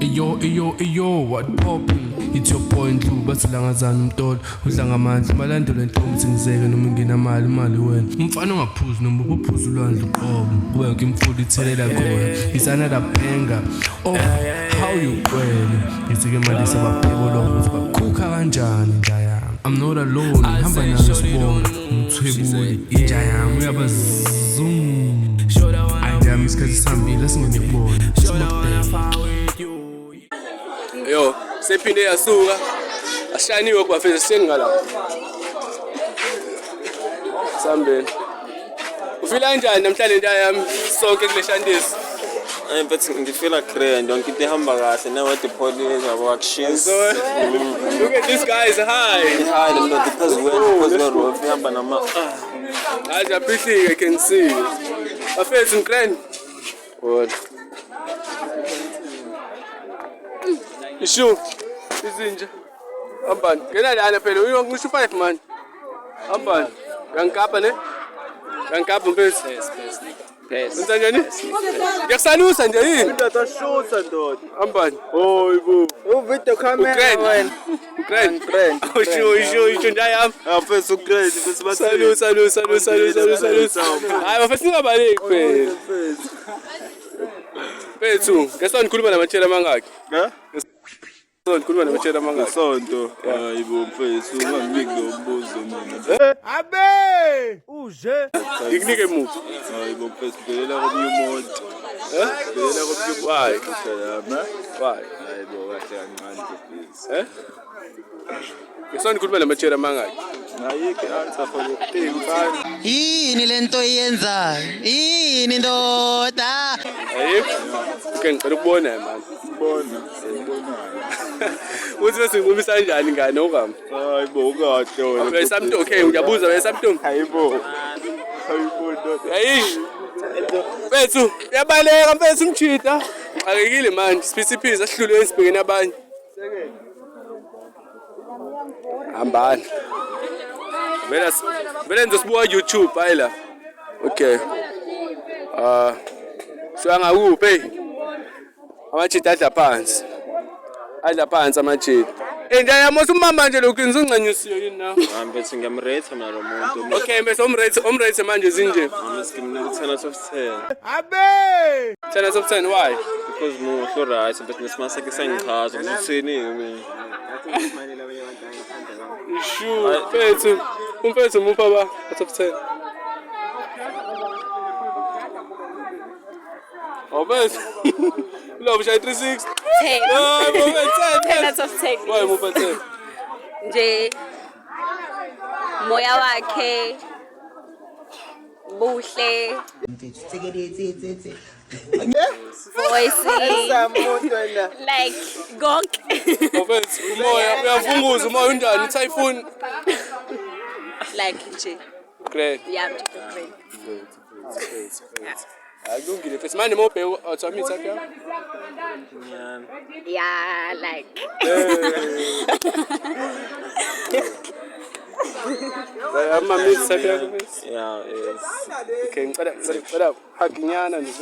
Eyo, what poppin'? It's your point, Lou, basilangazana umtolo udla ngamandla malandela intombi singizeke noma nginamali imali wena umfana ongaphuzi noma ubuphuza ulwandle uqobo kube yonke imfundo ithelela khona it's another banger oh how you kwele ngizike manje sababheko lokho bakukha kanjani njaya I'm not alone ngihamba nayo sibonga umthwebuli inja yami uyabazum ayami isikhathi sihambile singekubona yo sephinde yasuka ashaniwe kwafeza sengala sambeni ufila kanjani namhlanje nja yami sonke kule shandisi but ngifila grand yonke into ihamba kahle nawe the police abakushisa so look at this guy is high lo because road ihamba nama aja pihlike I can see afethu grand what Ishu izinja ambani ngena lana phela uyongisho 5 man ambani yankapa ne yankapa mpesi yes njani ngiyakusalusa nje yini ndatashutha ndoda ambani hoyibo uvideo camera wena grand isho njayami afese ugrade bese salu hayi bafesi ningabaleki phela Pethu ngesonto ngikhuluma namatshela mangaki ngikhuluma namatshela mangaki sonto hayibo mfethu ungangike umbuzo mina abe uje ngikunike muphi hayibo mfethu ngelela komnye umuntu ngelela komnye why yama why hayibo kahle kancane please ngesonto ngikhuluma namatshela mangaki ayike answer for the thing mfana yini lento iyenza yini ndoda ayikho okay ngicela ukubona man bona uthi bese ngibumisa kanjani ngane okami hayibo kahle wena okay something okay ngiyabuza wena something hayibo ndoda hayi Pethu yabaleka mfethu umchita akekile manje siphisiphiza asihlule esibhekene abanye hambani vele nizosibuka YouTube hayla okay so ngakuphi amachita adla phansi amachita njayami usumama nje lokhu ngizonqanyusiyo yini na mfethu ngiyamrate mina lo muntu okay bese umrate manje zinje ngimnika 10 out of 10 abe 10 out of 10 why because muhle right but nesimasa ke sangichaza ukuthini mina Sure Pethu mupha ba out of 10 Pethu Love shay 36 10. Ah, mupha 10 out of 10. Why mupha 10 Nje moya wakhe buhle voice like gok Pethu umoya uyavunguza umoya unjani typhoon like nje great yeah great Akungile Pethu manje mophe automate yakho yeah like ama mix yakho Pethu yeah yes okay ngicela hakinyana nje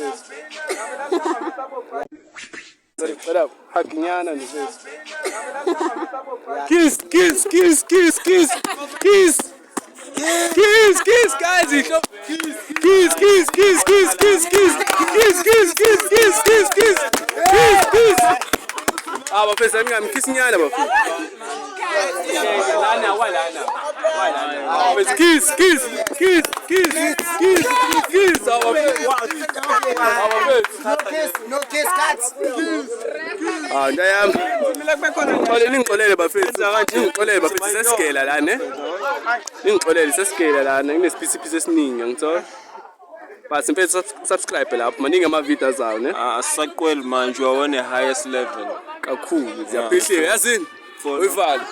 Pethu hakinyana nje Pethu kiss guys kiss bafethu ngimkiss nyana bafethu lana walana kiss no kiss cats ndayami ningixolele bafethu sesigela la ne ningixolele sesigela lana nginesiphithi esiningi ngithola but mfethu subscribe lapho maningi ama videos awo ne asaqweli manje you are on a highest level kakhulu ziyaphihliwe yazini uyivale